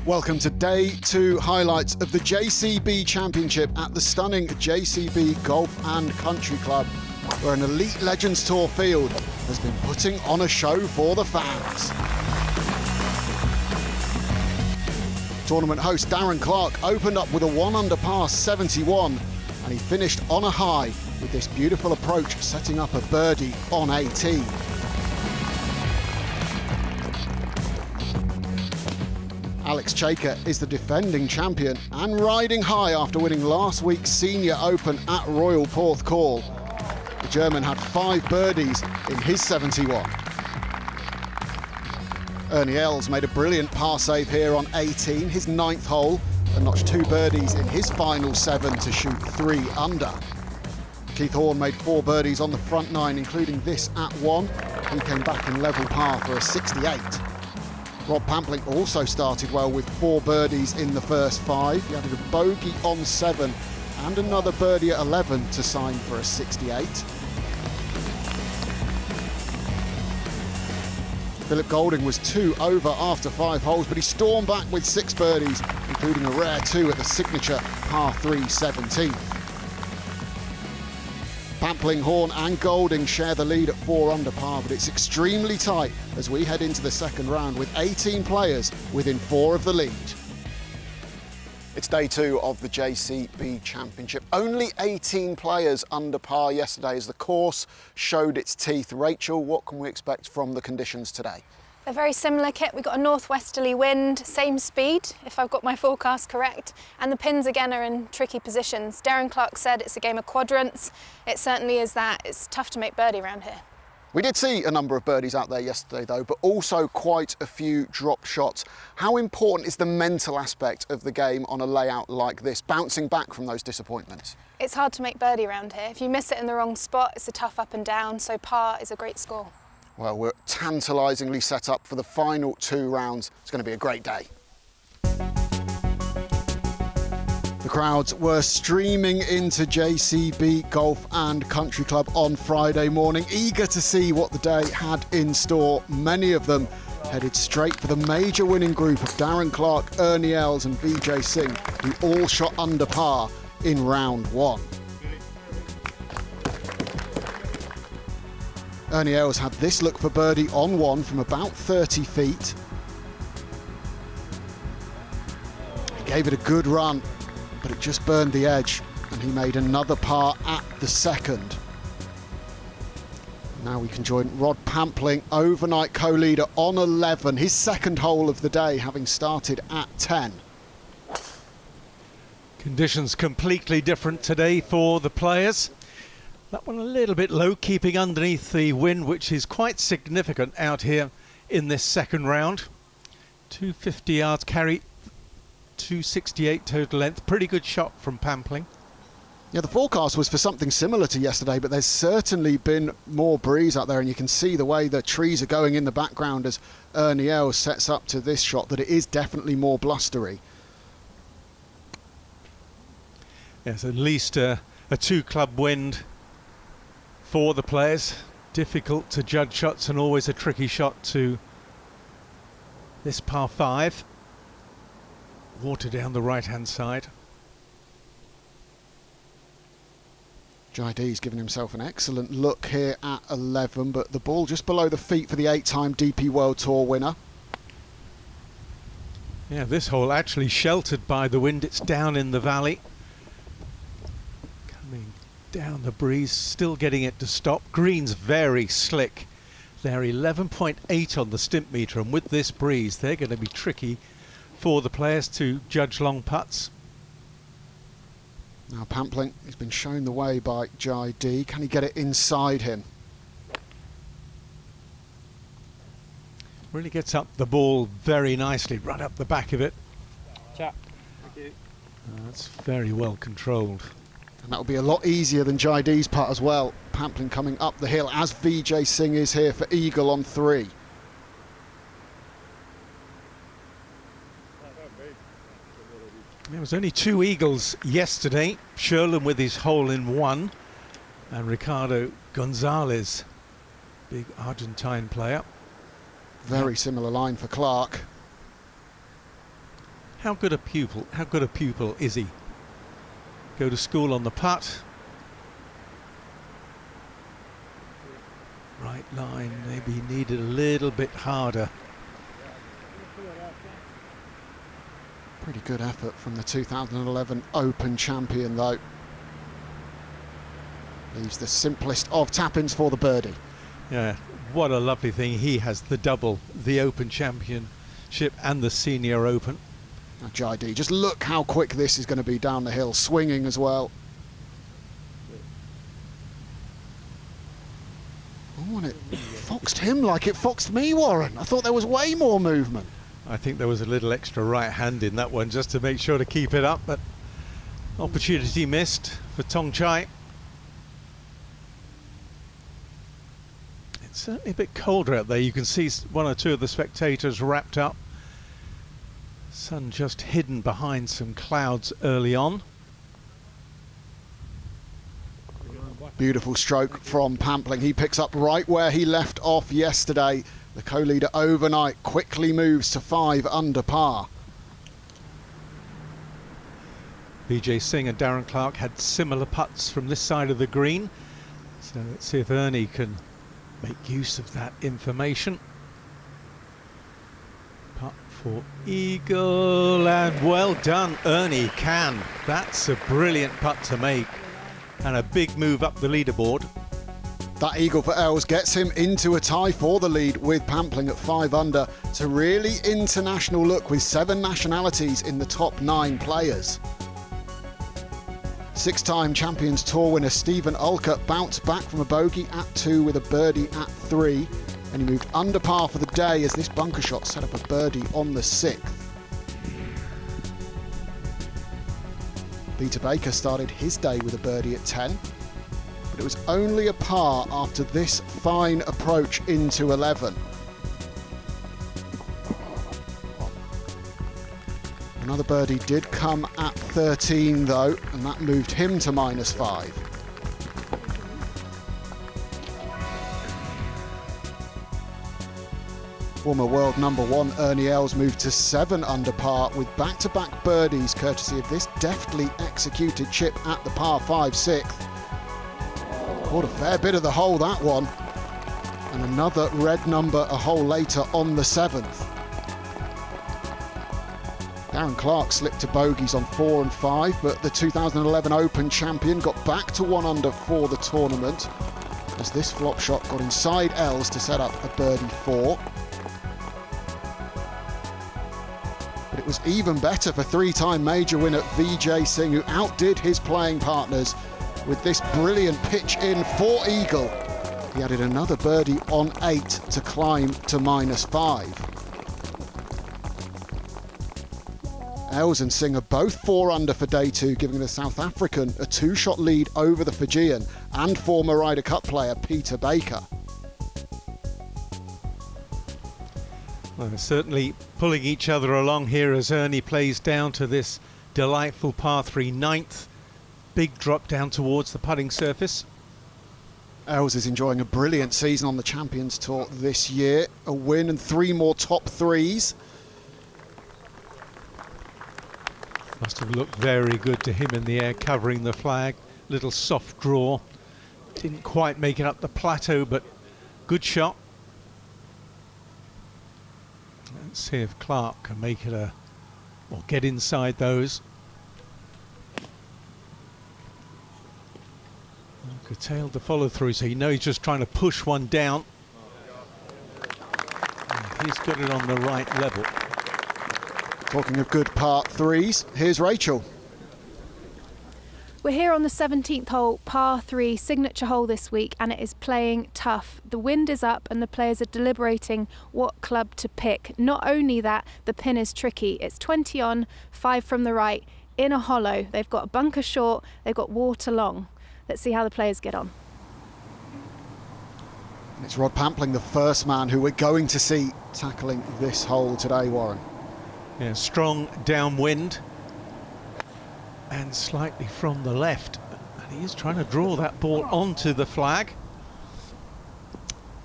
Welcome to day 2 highlights of the JCB Championship at the stunning JCB Golf and Country Club, where an Elite Legends Tour field has been putting on a show for the fans. Tournament host Darren Clarke opened up with a 1-under par 71, and he finished on a high with this beautiful approach, setting up a birdie on 18. Alex Chaker is the defending champion and riding high after winning last week's Senior Open at Royal Porthcawl. The German had 5 birdies in his 71. Ernie Els made a brilliant par save here on 18, his 9th hole, and notched 2 birdies in his final 7 to shoot 3 under. Keith Horn made 4 birdies on the front 9, including this at 1. He came back in level par for a 68. Rob Pampling also started well with 4 birdies in the first 5. He added a bogey on 7 and another birdie at 11 to sign for a 68. Philip Golding was 2 over after 5 holes, but he stormed back with 6 birdies, including a rare 2 at the signature par 3 17th. Pampling, Horn and Golding share the lead at 4 under par, but it's extremely tight as we head into the second round with 18 players within 4 of the lead. It's day 2 of the JCB Championship. Only 18 players under par yesterday as the course showed its teeth. Rachel, what can we expect from the conditions today? They're very similar, Kit. We've got a northwesterly wind, same speed, if I've got my forecast correct, and the pins again are in tricky positions. Darren Clarke said it's a game of quadrants. It certainly is that. It's tough to make birdie around here. We did see a number of birdies out there yesterday though, but also quite a few drop shots. How important is the mental aspect of the game on a layout like this, bouncing back from those disappointments? It's hard to make birdie around here. If you miss it in the wrong spot, it's a tough up and down, so par is a great score. Well, we're tantalisingly set up for the final 2 rounds. It's going to be a great day. The crowds were streaming into JCB Golf and Country Club on Friday morning, eager to see what the day had in store. Many of them headed straight for the major winning group of Darren Clarke, Ernie Els and Vijay Singh, who all shot under par in round 1. Ernie Els had this look for birdie on 1 from about 30 feet. He gave it a good run, but it just burned the edge, and he made another par at the second. Now we can join Rod Pampling, overnight co-leader on 11, his 2nd hole of the day, having started at 10. Conditions completely different today for the players. That one a little bit low, keeping underneath the wind, which is quite significant out here in this second round. 250 yards carry, 268 total length. Pretty good shot from Pampling. Yeah, the forecast was for something similar to yesterday, but there's certainly been more breeze out there, and you can see the way the trees are going in the background as Ernie Els sets up to this shot that it is definitely more blustery. Yes, at least a 2-club wind for the players. Difficult to judge shots and always a tricky shot to this par 5. Water down the right hand side. Jaidee's given himself an excellent look here at 11, but the ball just below the feet for the 8-time DP World Tour winner. Yeah, this hole actually sheltered by the wind. It's down in the valley. Coming down the breeze, still getting it to stop. Green's very slick. They're 11.8 on the stimp meter, and with this breeze they're going to be tricky for the players to judge long putts. Now Pampling has been shown the way by Jaidee. Can he get it inside him? Really gets up the ball very nicely, right up the back of it. Chat. Thank you. That's very well controlled. And that'll be a lot easier than Jaidee's putt as well. Pampling coming up the hill as Vijay Singh is here for eagle on 3. There was only 2 eagles yesterday. Sherlin with his hole in 1, and Ricardo Gonzalez, big Argentine player. Very similar line for Clarke. How good a pupil is he? Go to school on the putt. Right line, maybe needed a little bit harder. Pretty good effort from the 2011 Open champion though. Leaves the simplest of tap-ins for the birdie. Yeah, what a lovely thing. He has the double, the Open Championship and the Senior Open. Now JD, just look how quick this is going to be down the hill, swinging as well. Oh, and it foxed him like it foxed me, Warren. I thought there was way more movement. I think there was a little extra right hand in that one just to make sure to keep it up, but opportunity missed for Tong Chai. It's certainly a bit colder out there. You can see one or two of the spectators wrapped up. Sun just hidden behind some clouds early on. Beautiful stroke from Pampling. He picks up right where he left off yesterday. The co-leader overnight quickly moves to 5 under par. Vijay Singh and Darren Clark had similar putts from this side of the green. So let's see if Ernie can make use of that information. Putt for eagle, and well done, Ernie can. That's a brilliant putt to make and a big move up the leaderboard. That eagle for Els gets him into a tie for the lead with Pampling at 5 under. It's a really international look with 7 nationalities in the top 9 players. 6-time Champions Tour winner Stephen Ulker bounced back from a bogey at 2 with a birdie at 3, and he moved under par for the day as this bunker shot set up a birdie on the 6th. Peter Baker started his day with a birdie at 10, but it was only a par after this fine approach into 11. Another birdie did come at 13 though, and that moved him to -5. Former world number 1 Ernie Els moved to 7 under par with back-to-back birdies courtesy of this deftly executed chip at the par 5 6th. Caught a fair bit of the hole, that one, and another red number a hole later on the 7th. Darren Clark slipped to bogeys on 4 and 5, but the 2011 Open champion got back to 1 under for the tournament as this flop shot got inside Els to set up a birdie 4. But it was even better for 3-time major winner Vijay Singh, who outdid his playing partners with this brilliant pitch in for eagle. He added another birdie on 8 to climb to -5. Els and Singh are both 4 under for day 2, giving the South African a 2-shot lead over the Fijian and former Ryder Cup player Peter Baker. Well, they're certainly pulling each other along here as Ernie plays down to this delightful par 3 9th. Big drop down towards the putting surface. Els is enjoying a brilliant season on the Champions Tour this year. A win and 3 more top 3s. Must have looked very good to him in the air, covering the flag. Little soft draw. Didn't quite make it up the plateau, but good shot. Let's see if Clark can make it or get inside those. Curtailed the follow through, so you know he's just trying to push one down. And he's got it on the right level. Talking of good par 3s, here's Rachel. We're here on the 17th hole, par 3, signature hole this week, and it is playing tough. The wind is up and the players are deliberating what club to pick. Not only that, the pin is tricky. It's 20 on, 5 from the right, in a hollow. They've got a bunker short, they've got water long. Let's see how the players get on. And it's Rod Pampling, the first man who we're going to see tackling this hole today, Warren. Yeah, strong downwind and slightly from the left. And he is trying to draw that ball onto the flag.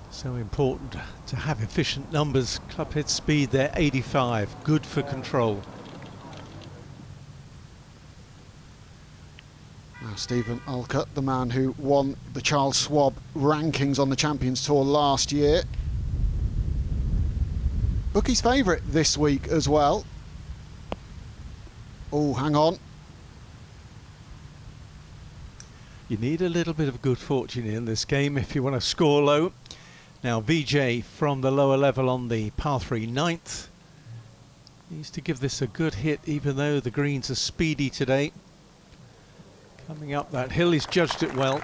So important to have efficient numbers. Clubhead speed there, 85. Good for control. Stephen Alcutt, the man who won the Charles Schwab rankings on the Champions Tour last year. Bookie's favourite this week as well. Oh, hang on. You need a little bit of good fortune in this game if you want to score low. Now VJ from the lower level on the par 3 9th. Needs to give this a good hit even though the greens are speedy today. Coming up that hill, he's judged it well.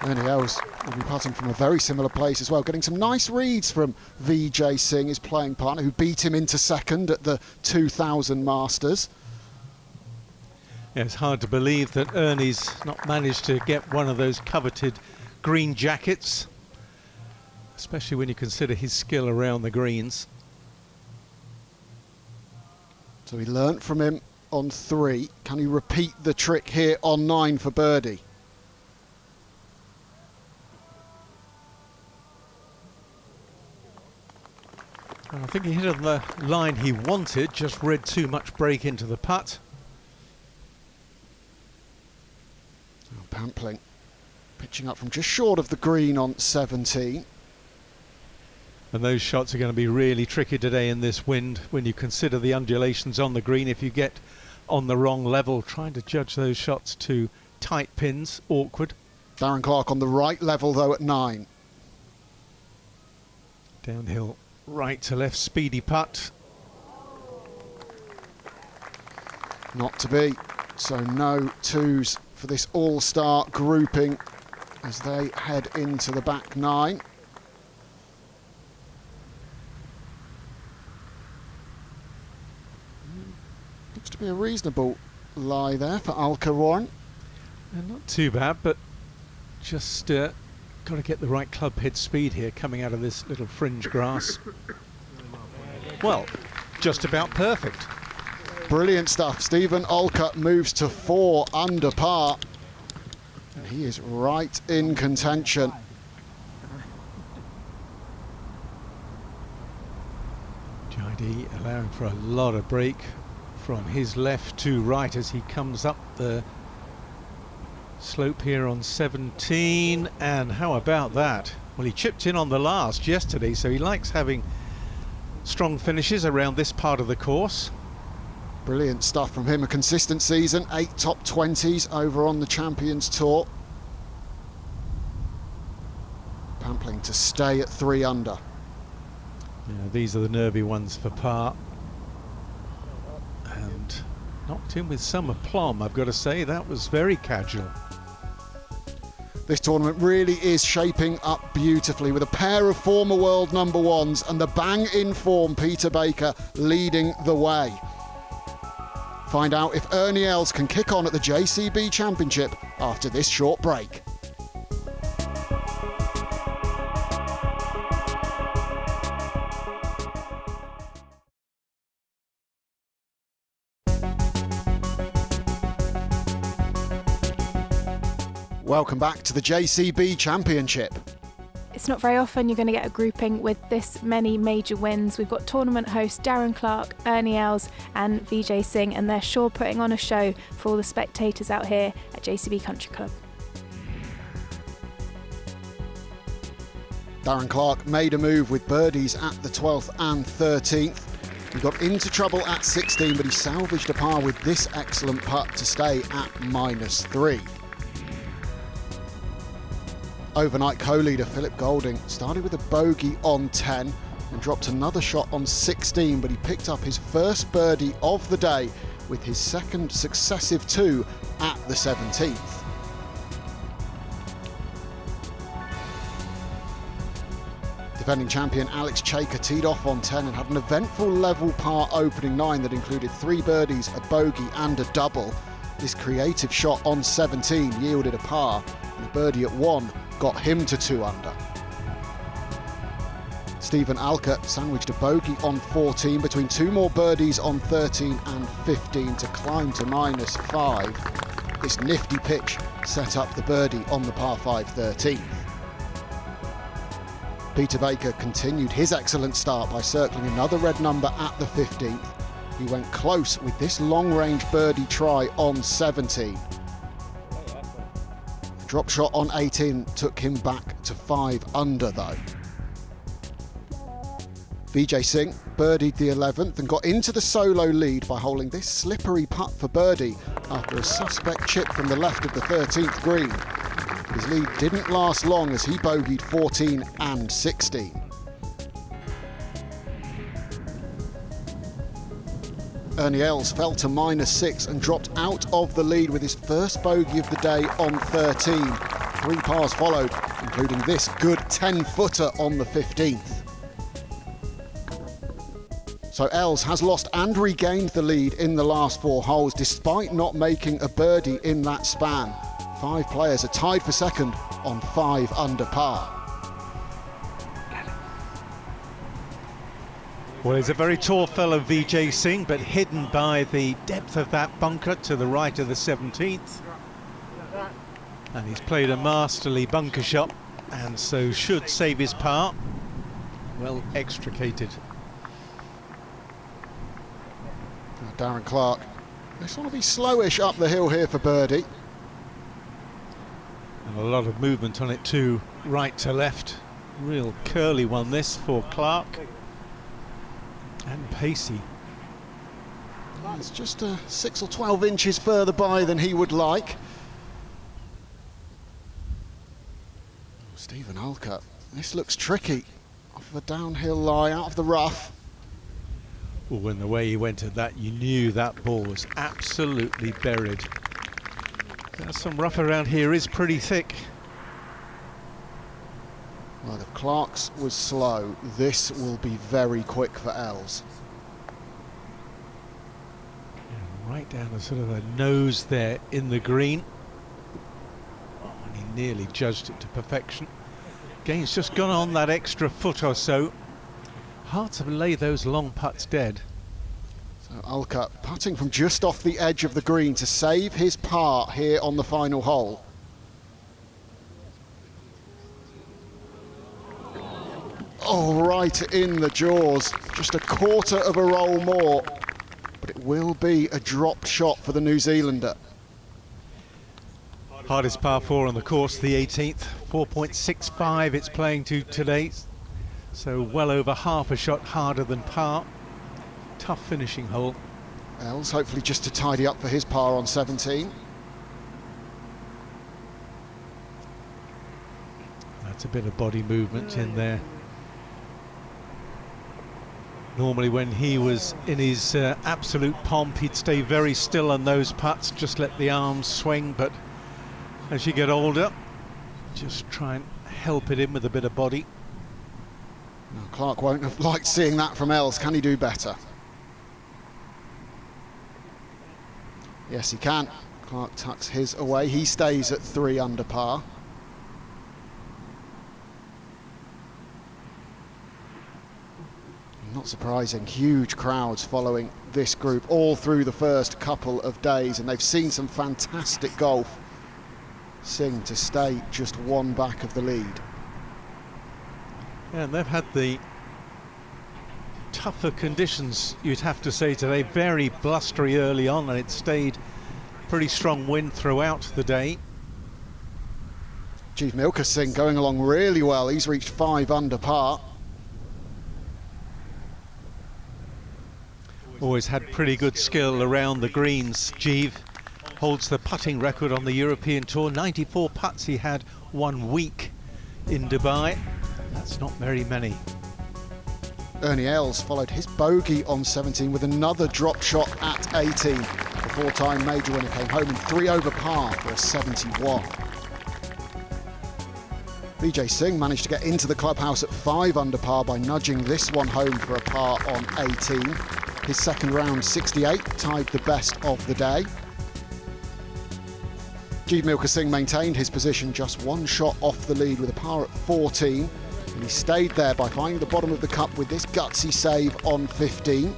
Ernie Els will be putting from a very similar place as well, getting some nice reads from VJ Singh, his playing partner, who beat him into second at the 2000 Masters. Yeah, it's hard to believe that Ernie's not managed to get one of those coveted green jackets, especially when you consider his skill around the greens. So he learnt from him on 3. Can he repeat the trick here on 9 for birdie? Well, I think he hit on the line he wanted, just read too much break into the putt. Oh, Pampling pitching up from just short of the green on 17. And those shots are going to be really tricky today in this wind when you consider the undulations on the green. If you get on the wrong level, trying to judge those shots to tight pins, awkward. Darren Clark on the right level though at 9. Downhill, right to left, speedy putt. Not to be. So no 2s for this all-star grouping as they head into the back 9. Looks to be a reasonable lie there for Alca Warren. Not too bad, but just got to get the right club head speed here coming out of this little fringe grass. Well, just about perfect. Brilliant stuff. Stephen Alcutt moves to 4 under par. And he is right in contention. JD allowing for a lot of break from his left to right as he comes up the slope here on 17. And how about that? Well, he chipped in on the last yesterday, so he likes having strong finishes around this part of the course. Brilliant stuff from him. A consistent season, 8 top 20s over on the Champions Tour. Pampling to stay at 3 under. Yeah, these are the nervy ones for par. And knocked in with some aplomb, I've got to say. That was very casual. This tournament really is shaping up beautifully with a pair of former world number 1s and the bang-in form Peter Baker leading the way. Find out if Ernie Els can kick on at the JCB Championship after this short break. Welcome back to the JCB Championship. It's not very often you're going to get a grouping with this many major wins. We've got tournament host Darren Clark, Ernie Els and VJ Singh, and they're sure putting on a show for all the spectators out here at JCB Country Club. Darren Clark made a move with birdies at the 12th and 13th. He got into trouble at 16, but he salvaged a par with this excellent putt to stay at -3. Overnight co-leader Philip Golding started with a bogey on 10 and dropped another shot on 16, but he picked up his first birdie of the day with his second successive 2 at the 17th. Defending champion Alex Chaker teed off on 10 and had an eventful level par opening 9 that included 3 birdies, a bogey and a double. This creative shot on 17 yielded a par, and a birdie at 1 got him to 2 under. Stephen Alcutt sandwiched a bogey on 14 between 2 more birdies on 13 and 15 to climb to -5. This nifty pitch set up the birdie on the par 5 13th. Peter Baker continued his excellent start by circling another red number at the 15th. He went close with this long-range birdie try on 17. The drop shot on 18 took him back to 5 under though. Vijay Singh birdied the 11th and got into the solo lead by holding this slippery putt for birdie after a suspect chip from the left of the 13th green. His lead didn't last long as he bogeyed 14 and 16. Ernie Els fell to -6 and dropped out of the lead with his first bogey of the day on 13. 3 pars followed, including this good 10-footer on the 15th. So Els has lost and regained the lead in the last 4 holes, despite not making a birdie in that span. 5 players are tied for second on 5 under par. Well, he's a very tall fellow, Vijay Singh, but hidden by the depth of that bunker to the right of the 17th. And he's played a masterly bunker shot, and so should save his par. Well extricated. Darren Clark, they want to be slowish up the hill here for birdie. And a lot of movement on it too, right to left. Real curly one this for Clark. And pacey. It's just 6 or 12 inches further by than he would like. Stephen Alcutt, this looks tricky. Off of a downhill lie, out of the rough. Well, when the way he went at that, you knew that ball was absolutely buried. There's some rough around here, is pretty thick. Well, if Clark's was slow, this will be very quick for Els. Yeah, right down the sort of a nose there in the green. Oh, and he nearly judged it to perfection. Game's just gone on that extra foot or so. Hard to lay those long putts dead. So Alcutt putting from just off the edge of the green to save his par here on the final hole. Oh, right in the jaws. Just a quarter of a roll more. But it will be a dropped shot for the New Zealander. Hardest par 4 on the course, the 18th. 4.65 it's playing to today. So well over half a shot harder than par. Tough finishing hole. Els hopefully just to tidy up for his par on 17. That's a bit of body movement in there. Normally when he was in his absolute pomp, he'd stay very still on those putts, just let the arms swing, but as you get older, just try and help it in with a bit of body. Now, Clark won't have liked seeing that from Els. Can he do better? Yes, he can. Clark tucks his away. He stays at 3 under par. Not surprising, huge crowds following this group all through the first couple of days, and they've seen some fantastic golf. Singh to stay just 1 back of the lead. Yeah, and they've had the tougher conditions, you'd have to say, today. Very blustery early on, and it stayed pretty strong wind throughout the day. Jeev Milka Singh going along really well. He's reached 5 under par. Always had pretty good skill around the greens. Jeev holds the putting record on the European Tour. 94 putts he had 1 week in Dubai. That's not very many. Ernie Els followed his bogey on 17 with another drop shot at 18. The 4-time major winner came home in 3 over par for a 71. Vijay Singh managed to get into the clubhouse at 5 under par by nudging this one home for a par on 18. His second round 68 tied the best of the day. Jeev Milka Singh maintained his position just 1 shot off the lead with a par at 14. And he stayed there by finding the bottom of the cup with this gutsy save on 15.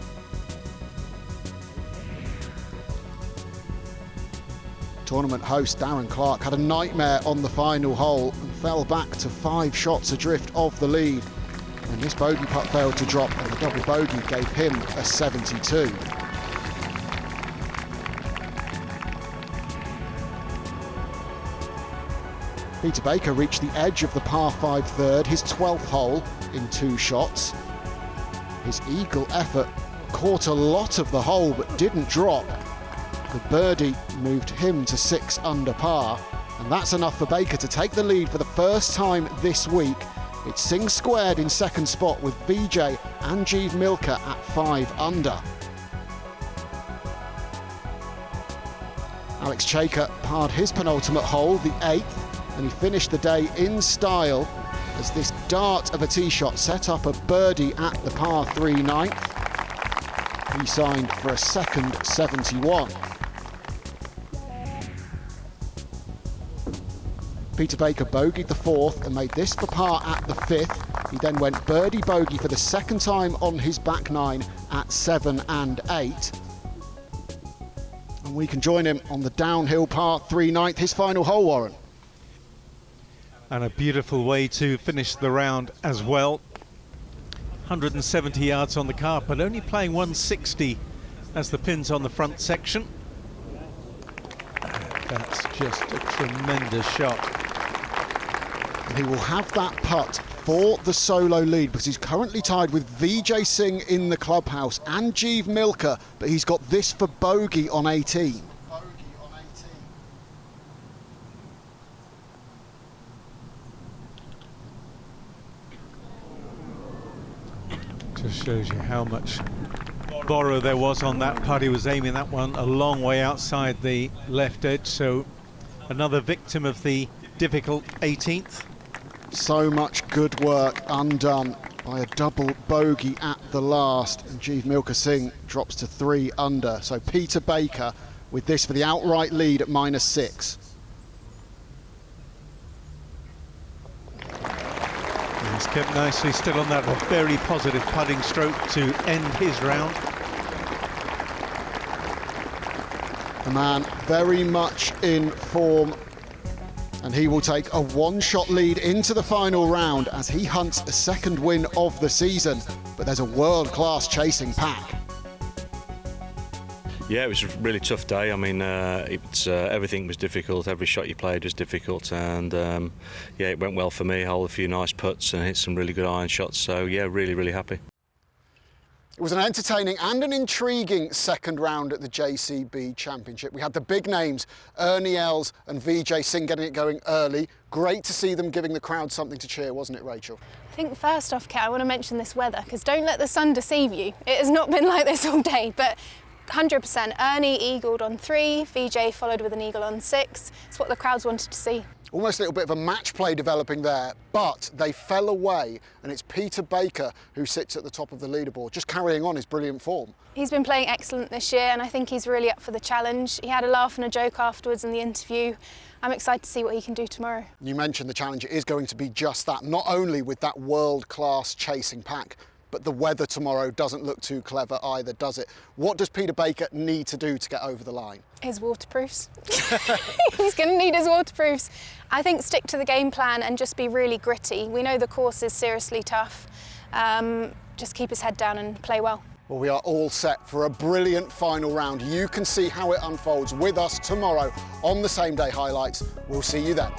Tournament host Darren Clark had a nightmare on the final hole and fell back to 5 shots adrift of the lead. And this bogey putt failed to drop, and the double bogey gave him a 72. Peter Baker reached the edge of the par 5 third, his 12th hole in 2 shots. His eagle effort caught a lot of the hole but didn't drop. The birdie moved him to 6 under par, and that's enough for Baker to take the lead for the first time this week. It's Singh squared in second spot with Vijay and Jeev Milka at 5 under. Alex Chaker parred his penultimate hole, the 8th, and he finished the day in style as this dart of a tee shot set up a birdie at the par 3 9th. He signed for a second 71. Peter Baker bogeyed the 4th and made this for par at the 5th. He then went birdie bogey for the second time on his back 9 at 7 and 8. And we can join him on the downhill par 3 9th, his final hole, Warren. And a beautiful way to finish the round as well. 170 yards on the cart, but only playing 160 as the pins on the front section. That's just a tremendous shot. And he will have that putt for the solo lead because he's currently tied with Vijay Singh in the clubhouse and Jeev Milka, but he's got this for bogey on 18. Just shows you how much borrow there was on that putt. He was aiming that one a long way outside the left edge, so another victim of the difficult 18th. So much good work undone by a double bogey at the last, and Jeev Milka Singh drops to 3 under. So Peter Baker with this for the outright lead at -6. He's kept nicely still on that very positive putting stroke to end his round. The man very much in form, and he will take a 1-shot lead into the final round as he hunts a second win of the season. But there's a world-class chasing pack. Yeah, it was a really tough day. I mean, everything was difficult. Every shot you played was difficult, and yeah, it went well for me. I held a few nice putts and hit some really good iron shots. So yeah, really, really happy. It was an entertaining and an intriguing second round at the JCB Championship. We had the big names, Ernie Els and Vijay Singh, getting it going early. Great to see them giving the crowd something to cheer, wasn't it, Rachel? I think first off, Kat, I want to mention this weather, because don't let the sun deceive you. It has not been like this all day, but 100%. Ernie eagled on 3, Vijay followed with an eagle on 6. It's what the crowds wanted to see. Almost a little bit of a match play developing there, but they fell away, and it's Peter Baker who sits at the top of the leaderboard, just carrying on his brilliant form. He's been playing excellent this year, and I think he's really up for the challenge. He had a laugh and a joke afterwards in the interview. I'm excited to see what he can do tomorrow. You mentioned the challenge is going to be just that, not only with that world-class chasing pack, but the weather tomorrow doesn't look too clever either, does it? What does Peter Baker need to do to get over the line? His waterproofs. He's going to need his waterproofs. I think stick to the game plan and just be really gritty. We know the course is seriously tough. Just keep his head down and play well. Well, we are all set for a brilliant final round. You can see how it unfolds with us tomorrow on the Same Day Highlights. We'll see you then.